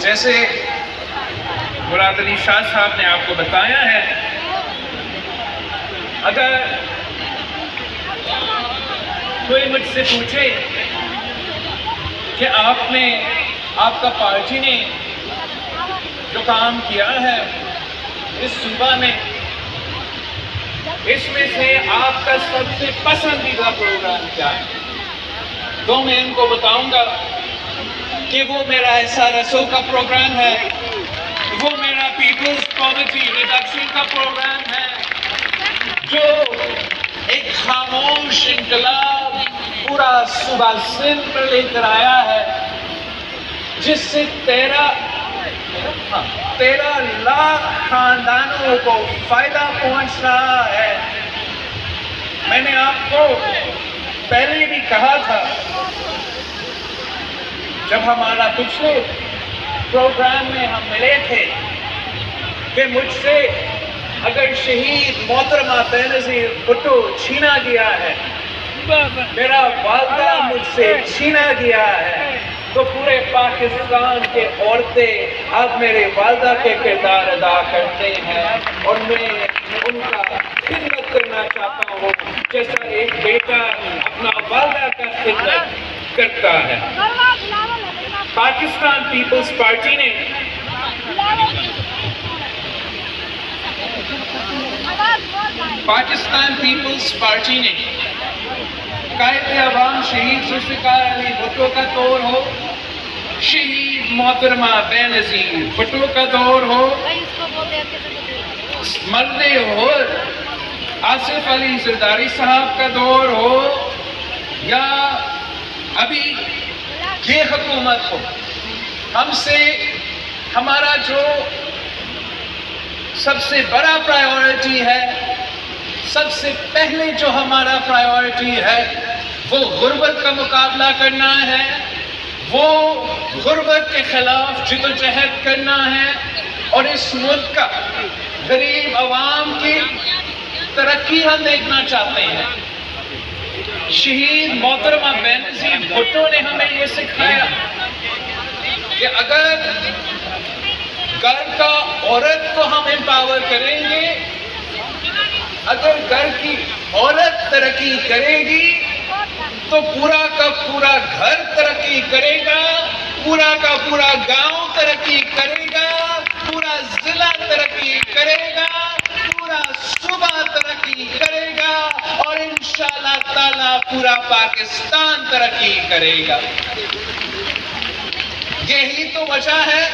جیسے مراد علی شاہ صاحب نے آپ کو بتایا ہے، اگر کوئی مجھ سے پوچھے کہ آپ کا پارٹی نے جو کام کیا ہے اس صوبہ میں، اس میں سے آپ کا سب سے پسندیدہ پروگرام کیا ہے، تو میں ان کو بتاؤں گا کہ وہ میرا ایسا رسول کا پروگرام ہے، وہ میرا پیپلز پاورٹی ریڈکشن کا پروگرام ہے، جو ایک خاموش انقلاب پورا صوبہ سندھ پر لے کر آیا ہے، جس سے 13 لاکھ خاندانوں کو فائدہ پہنچ رہا ہے۔ میں نے آپ کو پہلے بھی کہا تھا، جب ہمارا پچھلے پروگرام میں ہم ملے تھے، کہ مجھ سے اگر شہید محترمہ بینظیر بھٹو چھینا گیا ہے، میرا والدہ مجھ سے چھینا گیا ہے، تو پورے پاکستان کے عورتیں اب میرے والدہ کے کردار ادا کرتے ہیں، اور میں ان کا خدمت کرنا چاہتا ہوں جیسا ایک بیٹا اپنا والدہ کا خدمت کرتا ہے۔ پاکستان پیپلز پارٹی نے قائد عوام شہید ذوالفقار علی بھٹو کا دور ہو، شہید محترمہ بینظیر بھٹو کا دور ہو، مرد ہور آصف علی زرداری صاحب کا دور ہو، یا ابھی یہ حکومت ہو، ہم سے ہمارا جو سب سے بڑا پرائیورٹی ہے، سب سے پہلے جو ہمارا پرائیورٹی ہے وہ غربت کا مقابلہ کرنا ہے، وہ غربت کے خلاف جدوجہد کرنا ہے، اور اس ملک کا غریب عوام کی ترقی ہم دیکھنا چاہتے ہیں۔ شہید محترمہ بینظیر بھٹو نے ہمیں یہ سکھایا کہ اگر گھر کا عورت کو ہم امپاور کریں گے، اگر گھر کی عورت ترقی کرے گی تو پورا کا پورا گھر ترقی کرے گا، پورا کا پورا گاؤں ترقی کرے گا، پورا ضلع ترقی کرے گا، پورا صوبہ ترقی کرے گا، اور انشاءاللہ تعالیٰ پورا پاکستان ترقی کرے گا۔ یہی تو وجہ ہے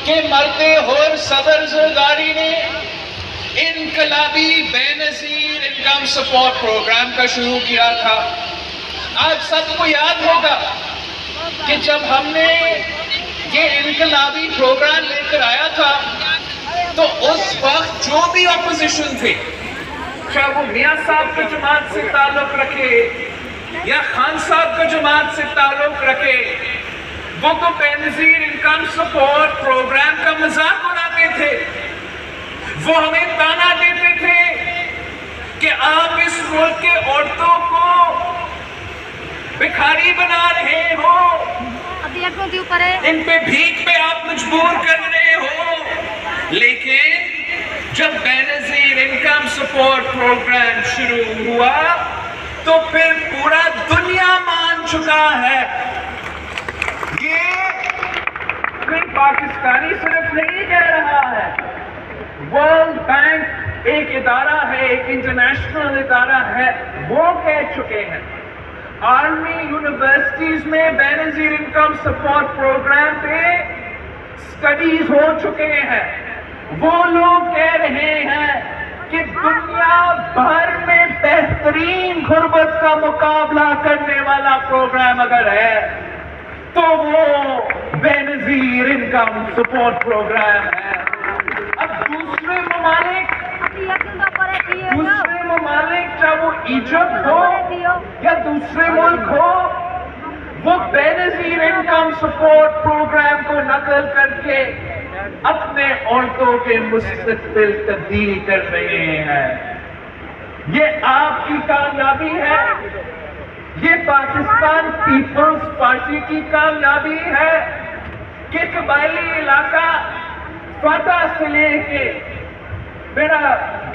کہ مرد ہور صدر زرداری نے انقلابی بینظیر انکم سپورٹ پروگرام کا شروع کیا تھا۔ آپ سب کو یاد ہوگا کہ جب ہم نے یہ انقلابی پروگرام لے کر آیا تھا تو اس وقت جو بھی اپوزیشن تھے، چاہے وہ میاں صاحب کا جماعت سے تعلق رکھے یا خان صاحب کا جماعت سے تعلق رکھے، وہ تو بینظیر انکم سپورٹ پروگرام کا مذاق اڑاتے تھے۔ وہ ہمیں تانا دیتے تھے کہ آپ اس ملک کے عورتوں کو بھکاری بنا رہے ہو، ان پہ بھیک پہ آپ مجبور کر رہے ہو۔ لیکن جب بینظیر انکم سپورٹ پروگرام شروع ہوا تو پھر پورا دنیا مان چکا ہے۔ یہ کوئی پاکستانی صرف نہیں کہہ رہا ہے، ورلڈ بینک ایک ادارہ ہے، ایک انٹرنیشنل ادارہ ہے، وہ کہہ چکے ہیں۔ آرمی یونیورسٹیز میں بینظیر انکم سپورٹ پروگرام پہ سٹڈیز ہو چکے ہیں، وہ لوگ کہہ رہے ہیں کہ دنیا بھر میں بہترین غربت کا مقابلہ کرنے والا پروگرام اگر ہے تو وہ بینظیر انکم سپورٹ پروگرام ہے۔ اب دوسرے ممالک چاہے وہ ایجپٹ ہو یا دوسرے ملک ہو، وہ بینظیر انکم سپورٹ پروگرام کو نقل کر کے اپنے عورتوں کے مستقبل تبدیل کر رہے ہیں۔ یہ آپ کی کامیابی ہے، یہ پاکستان پیپلز پارٹی کی کامیابی ہے کہ قبائلی علاقہ فاٹا سے لے کے میرا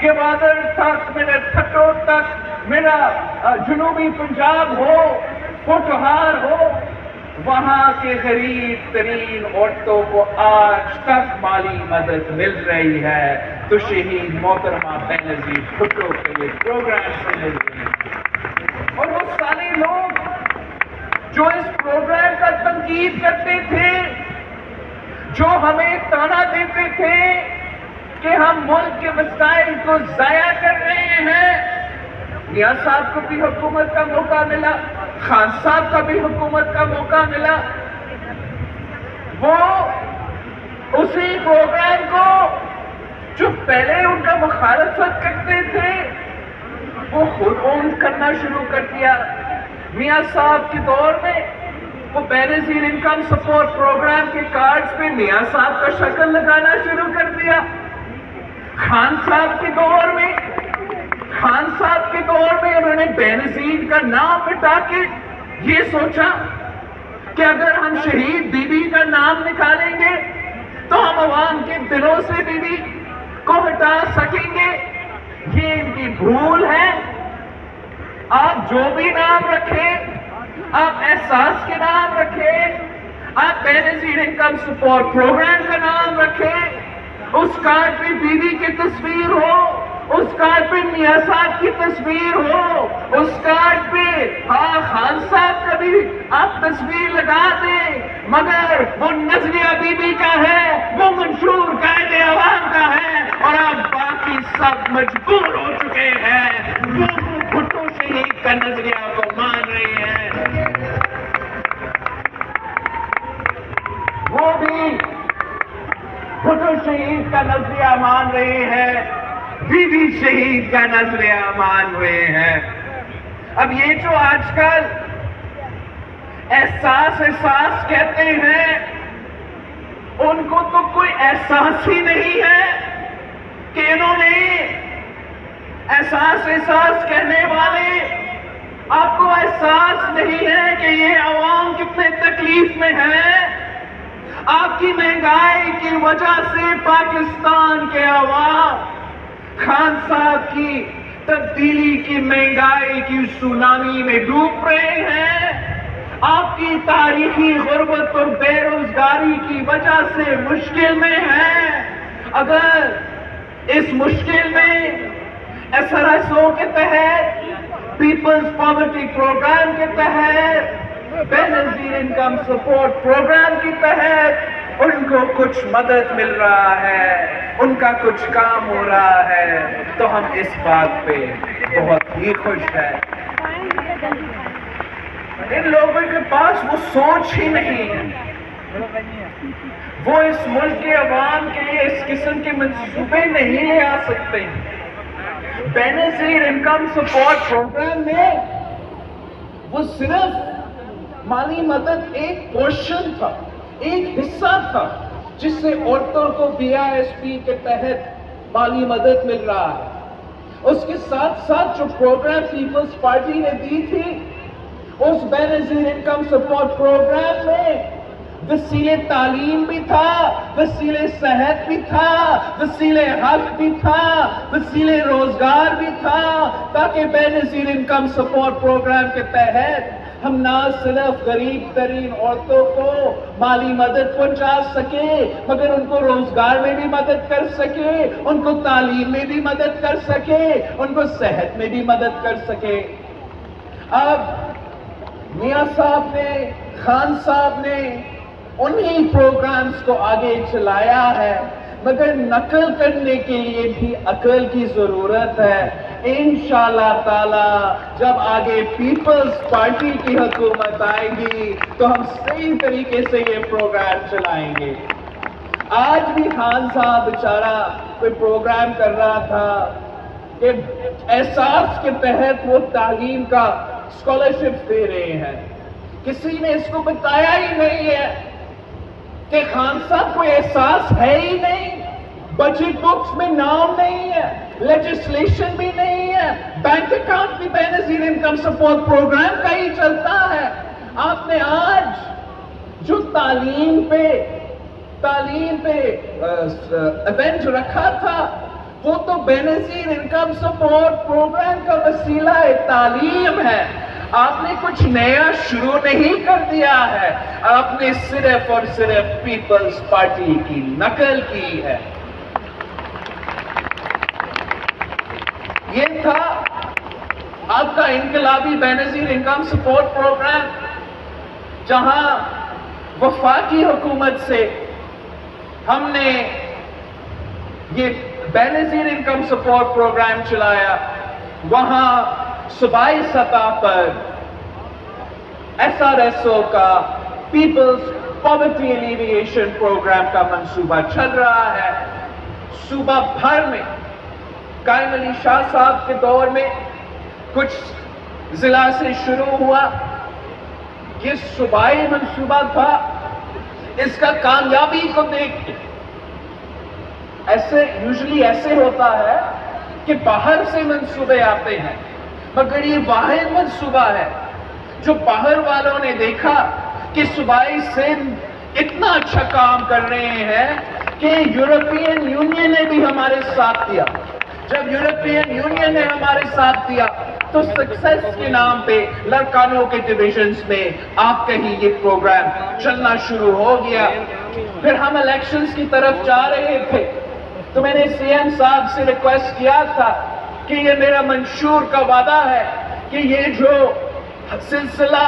گوادر تک، میرا ٹھٹو تک، میرا جنوبی پنجاب ہو، پوٹھہار ہو، وہاں کے غریب ترین عورتوں کو آج تک مالی مدد مل رہی ہے، تو شہید محترمہ بینظیر بھٹو کے یہ پروگرام سے مل رہی ہے۔ اور وہ سارے لوگ جو اس پروگرام کا تنقید کرتے تھے، جو ہمیں تانا دیتے تھے کہ ہم ملک کے وسائل کو ضائع کر رہے ہیں، میاں صاحب کو بھی حکومت کا موقع ملا، خان صاحب کا بھی حکومت کا موقع ملا، وہ اسی پروگرام کو جو پہلے ان کا مخالفت کرتے تھے وہ خود اون کرنا شروع کر دیا۔ میاں صاحب کے دور میں وہ بینظیر انکم سپورٹ پروگرام کے کارڈز پہ میاں صاحب کا شکل لگانا شروع کر دیا۔ خان صاحب کے دور میں انہوں نے بینظیر کا نام مٹا کے یہ سوچا کہ اگر ہم شہید بی بی کا نام نکالیں گے تو ہم عوام کے دلوں سے بی بی کو ہٹا سکیں گے۔ یہ ان کی بھول ہے۔ آپ جو بھی نام رکھیں، آپ احساس کے نام رکھیں، آپ بینظیر انکم سپورٹ پروگرام کا نام رکھیں، اس کارڈ پہ بی بی کی تصویر ہو، اس کارڈ پہ میاں صاحب کی تصویر ہو، اس کارڈ پہ خان صاحب کا بھی آپ تصویر لگا دیں، مگر وہ نظریہ بی بی کا ہے، وہ منشور قائد عوام کا ہے، اور آپ باقی سب مجبور ہو چکے ہیں، وہ بھٹو شہید کا نظریہ کو مان رہے ہیں، وہ بھی بھٹو شہید کا نظریہ مان رہے ہیں، بی بی شہید کا نظریہ مان رہے ہیں۔ اب یہ جو آج کل احساس کہتے ہیں، ان کو تو کوئی احساس ہی نہیں ہے کہ انہوں نے احساس کہنے والے، آپ کو احساس نہیں ہے کہ یہ عوام کتنے تکلیف میں ہے۔ آپ کی مہنگائی کی وجہ سے پاکستان کے عوام خان صاحب کی تبدیلی کی مہنگائی کی سونامی میں ڈوب رہے ہیں۔ آپ کی تاریخی غربت اور بے روزگاری کی وجہ سے مشکل میں ہیں۔ اگر اس مشکل میں SRSO کے تحت، پیپلز پاورٹی پروگرام کے تحت، بینظیر انکم سپورٹ پروگرام کے تحت ان کو کچھ مدد مل رہا ہے، ان کا کچھ کام ہو رہا ہے، تو ہم اس بات پہ بہت ہی خوش ہیں۔ ان لوگوں کے پاس وہ سوچ ہی نہیں ہے، وہ اس ملک کے عوام کے لیے اس قسم کے منصوبے نہیں لے آ سکتے۔ بینظیر انکم سپورٹ پروگرام میں وہ صرف مالی مدد ایک پورشن تھا، ایک حصہ تھا، جس سے عورتوں کو BISP کے تحت مالی مدد مل رہا ہے۔ اس کے ساتھ ساتھ جو پروگرام پیپلز پارٹی نے دی تھی، اس بینظیر انکم سپورٹ پروگرام میں وسیلے تعلیم بھی تھا، وسیلے صحت بھی تھا، وسیلے حق بھی تھا، وسیلے روزگار بھی تھا، تاکہ بینظیر انکم سپورٹ پروگرام کے تحت ہم نہ صرف غریب ترین عورتوں کو مالی مدد پہنچا سکے، مگر ان کو روزگار میں بھی مدد کر سکے، ان کو تعلیم میں بھی مدد کر سکے، ان کو صحت میں بھی مدد کر سکے۔ اب میاں صاحب نے، خان صاحب نے انہی پروگرامز کو آگے چلایا ہے، مگر نقل کرنے کے لیے بھی عقل کی ضرورت ہے۔ انشاءاللہ تعالی جب آگے پیپلز پارٹی کی حکومت آئے گی تو ہم صحیح طریقے سے یہ پروگرام چلائیں گے۔ آج بھی خان صاحب بیچارہ کوئی پروگرام کر رہا تھا کہ احساس کے تحت وہ تعلیم کا اسکالرشپ دے رہے ہیں، کسی نے اس کو بتایا ہی نہیں ہے کہ خان صاحب کوئی احساس ہے ہی نہیں، بجٹ بکس میں نام نہیں ہے، لیجسلیشن بھی نہیں ہے، بینک اکاؤنٹ بھی بینظیر انکم سپورٹ پروگرام کا ہی چلتا ہے۔ آپ نے آج جو تعلیم پہ تعلیم پہ ایونٹ رکھا تھا وہ تو بے نظیر انکم سپورٹ پروگرام کا وسیلہ تعلیم ہے. آپ نے کچھ نیا شروع نہیں کر دیا ہے, آپ نے صرف اور صرف پیپلز پارٹی کی نقل کی ہے. یہ تھا آپ کا انقلابی بے نظیر انکم سپورٹ پروگرام, جہاں وفاقی حکومت سے ہم نے یہ بے نظیر انکم سپورٹ پروگرام چلایا. وہاں صوبائی سطح پر SRSO کا پیپلز پاورٹی ایلیویشن پروگرام کا منصوبہ چل رہا ہے. صوبہ بھر میں قائم علی شاہ صاحب کے دور میں کچھ ضلع سے شروع ہوا. یہ صوبائی منصوبہ تھا. اس کا کامیابی کو دیکھ کے یوزلی ایسے ہوتا ہے کہ باہر سے منصوبے آتے ہیں, مگر یہ واحد منصوبہ ہے جو باہر والوں نے دیکھا کہ صوبائی سندھ اتنا اچھا کام کر رہے ہیں کہ یورپین یونین نے بھی ہمارے ساتھ دیا. جب یورپین یونین نے ہمارے ساتھ دیا تو سکسیس کے نام پہ لڑکانوں کے ڈویژنز میں آپ کہیں یہ پروگرام چلنا شروع ہو گیا. پھر ہم الیکشنز کی طرف جا رہے تھے تو میں نے CM صاحب سے ریکویسٹ کیا تھا کہ یہ میرا منشور کا وعدہ ہے کہ یہ جو سلسلہ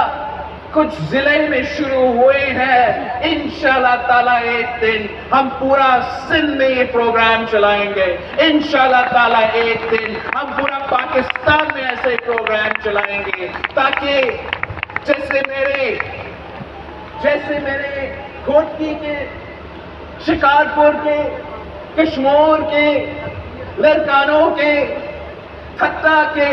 کچھ ضلع میں شروع ہوئے ہیں انشاءاللہ تعالیٰ ایک دن ہم پورا سندھ میں یہ پروگرام چلائیں گے. انشاءاللہ تعالیٰ ایک دن ہم پورا پاکستان میں ایسے پروگرام چلائیں گے تاکہ جیسے میرے کھوٹکی کے, شکارپور کے, کشمور کے, لڑکانوں کے, کھٹا کے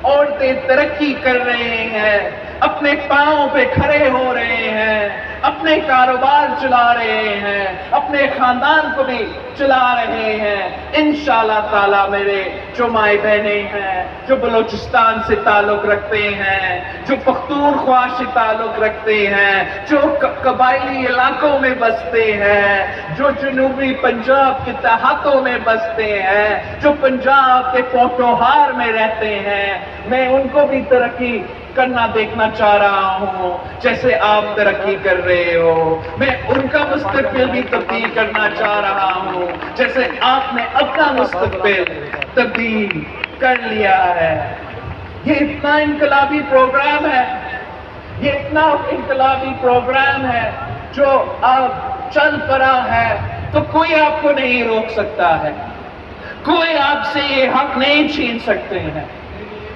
عورتیں ترقی کر رہے ہیں, اپنے پاؤں پہ کھڑے ہو رہے ہیں, اپنے کاروبار چلا رہے ہیں, اپنے خاندان کو بھی چلا رہے ہیں. انشاءاللہ تعالیٰ میرے جو مائی بہنیں ہیں جو بلوچستان سے تعلق رکھتے ہیں, جو پختونخوا سے تعلق رکھتے ہیں, جو قبائلی علاقوں میں بستے ہیں, جو جنوبی پنجاب کے دیہاتوں میں بستے ہیں, جو پنجاب کے پوٹوہار میں رہتے ہیں, میں ان کو بھی ترقی کرنا دیکھنا چاہ رہا ہوں جیسے آپ ترقی کر رہے ہو. میں ان کا مستقبل بھی تبدیل کرنا چاہ رہا ہوں جیسے آپ نے اپنا مستقبل تبدیل کر لیا ہے. یہ اتنا انقلابی پروگرام ہے, یہ اتنا انقلابی پروگرام ہے جو اب چل پڑا ہے تو کوئی آپ کو نہیں روک سکتا ہے, کوئی آپ سے یہ حق نہیں چھین سکتے ہیں.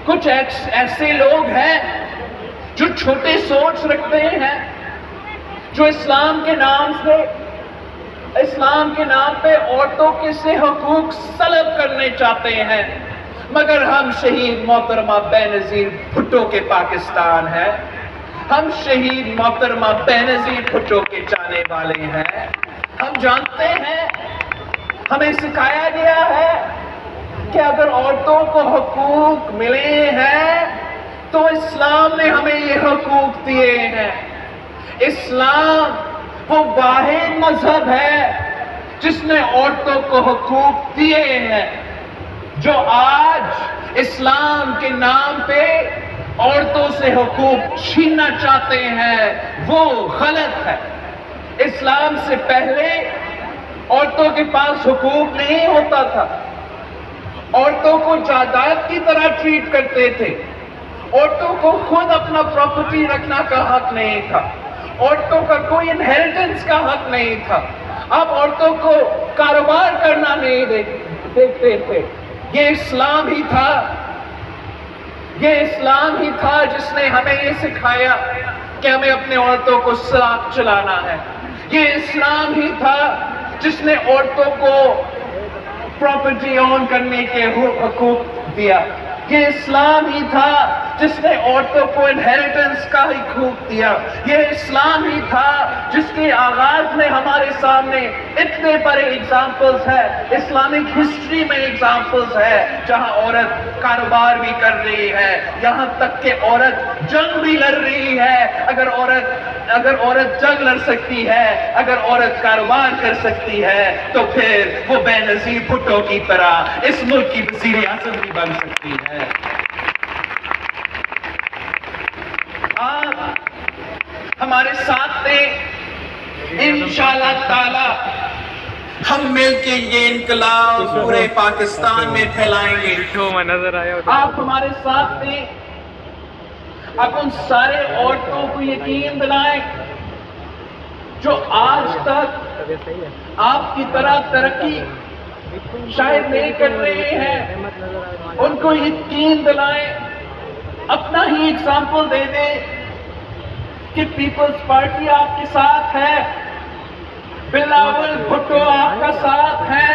کچھ ایسے لوگ ہیں جو چھوٹے سوچ رکھتے ہیں, جو اسلام کے نام پہ عورتوں کے سے حقوق سلب کرنے چاہتے ہیں. مگر ہم شہید محترمہ بے نظیر بھٹو کے پاکستان ہیں, ہم شہید محترمہ بے نظیر بھٹو کے جانے والے ہیں. ہم جانتے ہیں, ہمیں سکھایا گیا ہے کہ اگر عورتوں کو حقوق ملے ہیں تو اسلام نے ہمیں یہ حقوق دیے ہیں. اسلام وہ واحد مذہب ہے جس نے عورتوں کو حقوق دیے ہیں. جو آج اسلام کے نام پہ عورتوں سے حقوق چھیننا چاہتے ہیں وہ غلط ہے. اسلام سے پہلے عورتوں کے پاس حقوق نہیں ہوتا تھا, عورتوں کو جائیداد کی طرح ٹریٹ کرتے تھے, عورتوں کو خود اپنا پراپرٹی رکھنا کا حق نہیں تھا, عورتوں کا کوئی انہیریٹنس کا حق نہیں تھا. اب عورتوں کو کاروبار کرنا نہیں دیکھتے تھے. یہ اسلام ہی تھا جس نے ہمیں یہ سکھایا کہ ہمیں اپنے عورتوں کو صاف چلانا ہے. یہ اسلام ہی تھا جس نے عورتوں کو پراپرٹی اون کرنے کے حقوق دیا. یہ اسلام ہی تھا جس نے عورتوں کو انہیریٹنس کا ہی حقوق دیا. یہ اسلام ہی تھا جس کے آغاز میں ہمارے سامنے اتنے بڑے ایگزامپلز ہے, اسلامک ہسٹری میں ایگزامپلز ہے جہاں عورت کاروبار بھی کر رہی ہے, یہاں تک کہ عورت جنگ بھی لڑ رہی ہے. اگر عورت جنگ لڑ سکتی ہے, اگر عورت کاروبار کر سکتی ہے, تو پھر وہ بے نظیر بھٹو کی طرح اس ملک کی وزیر اعظم بھی بن سکتی ہے. آپ ہمارے ساتھ تھے, انشاءاللہ تعالی ہم مل کے یہ انقلاب پورے پاکستان میں پھیلائیں گے. آپ ہمارے ساتھ تھے, آپ ان سارے عورتوں کو یقین دلائیں جو آج تک آپ کی طرح ترقی شاید نہیں کر رہے ہیں, ان کو یقین دلائیں, اپنا ہی ایگزامپل دے دیں کہ پیپلز پارٹی آپ کے ساتھ ہے, بلاول بھٹو آپ کا ساتھ ہے.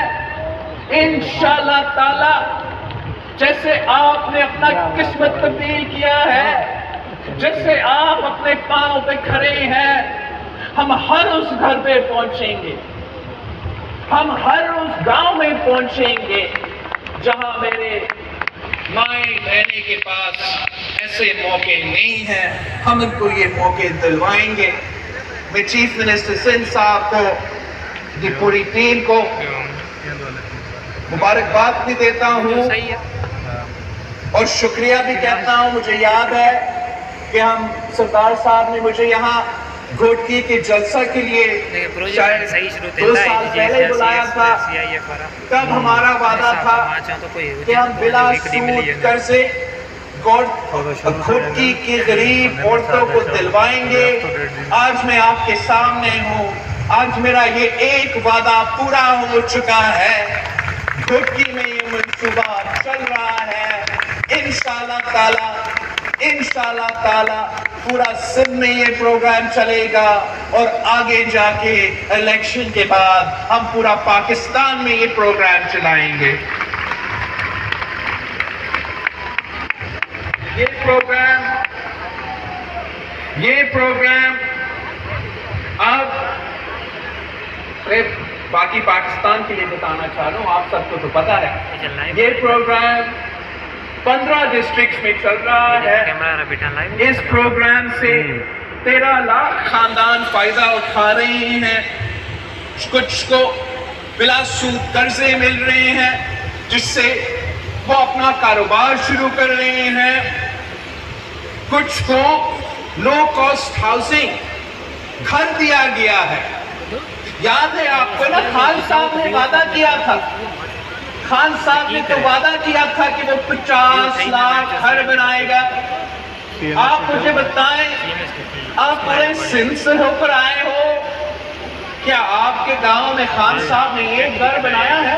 انشاءاللہ تعالی جیسے آپ نے اپنا قسمت تبدیل کیا ہے, جیسے آپ اپنے پاؤں پہ کھڑے ہیں, ہم ہر اس گھر پہ پہنچیں گے, ہم ہر اس گاؤں میں پہنچیں گے جہاں میرے مائیں بہنے کے پاس ایسے موقع نہیں ہیں. ہم ان کو یہ موقع دلوائیں گے. میں چیف منسٹر سندھ صاحب کو, دی پوری ٹیم کو مبارکباد بھی دیتا ہوں اور شکریہ بھی کہتا ہوں. مجھے یاد ہے کہ ہم سردار صاحب نے مجھے یہاں گھوٹکی کے جلسہ کے لیے شاید 2 سال پہلے بلایا تھا. تب ہمارا وعدہ تھا کہ ہم بلا سود قرضے گھوٹکی کی غریب عورتوں کو دلوائیں گے. آج میں آپ کے سامنے ہوں, آج میرا یہ ایک وعدہ پورا ہو چکا ہے. گھوٹکی میں یہ منصوبہ چل رہا ہے. انشاءاللہ تعالی پورا سندھ میں یہ پروگرام چلے گا اور آگے جا کے الیکشن کے بعد ہم پورا پاکستان میں یہ پروگرام چلائیں گے. یہ پروگرام اب باقی پاکستان کے لیے بتانا چاہ رہا ہوں, آپ سب کو تو پتا ہے. یہ پروگرام 15 ڈسٹرکٹس میں چل رہا ہے. اس پروگرام سے 13 لاکھ خاندان فائدہ اٹھا رہے ہیں. کچھ کو بلا سود قرضے مل رہے ہیں جس سے وہ اپنا کاروبار شروع کر رہے ہیں. کچھ کو لو کاسٹ ہاؤسنگ گھر دیا گیا ہے. یاد ہے آپ کو نا, خان صاحب نے وعدہ کیا تھا, خان صاحب نے تو وعدہ کیا تھا کہ وہ 50 لاکھ گھر بنائے گا. آپ مجھے بتائیں, آپ پورے سندھ سے ہو کر آئے ہو, کیا آپ کے گاؤں میں خان صاحب نے ایک گھر بنایا ہے,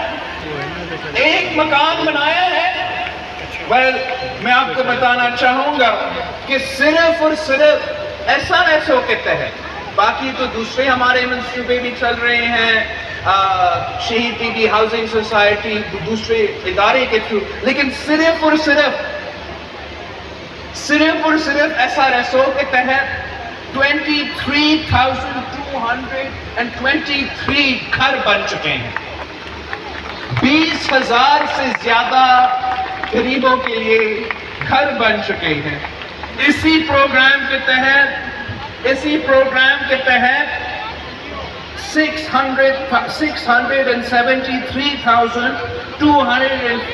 ایک مکان بنایا ہے؟ میں آپ کو بتانا چاہوں گا کہ صرف اور صرف SRSO کے تحت, باقی تو دوسرے ہمارے منصوبے بھی چل رہے ہیں, شہید بی بی ہاؤسنگ سوسائٹی, دوسرے ادارے کے تھرو, لیکن صرف اور صرف SRSO کے تحت 23,223 گھر بن چکے ہیں. 20,000 سے زیادہ غریبوں کے لیے گھر بن چکے ہیں. اسی پروگرام کے تحت 673,200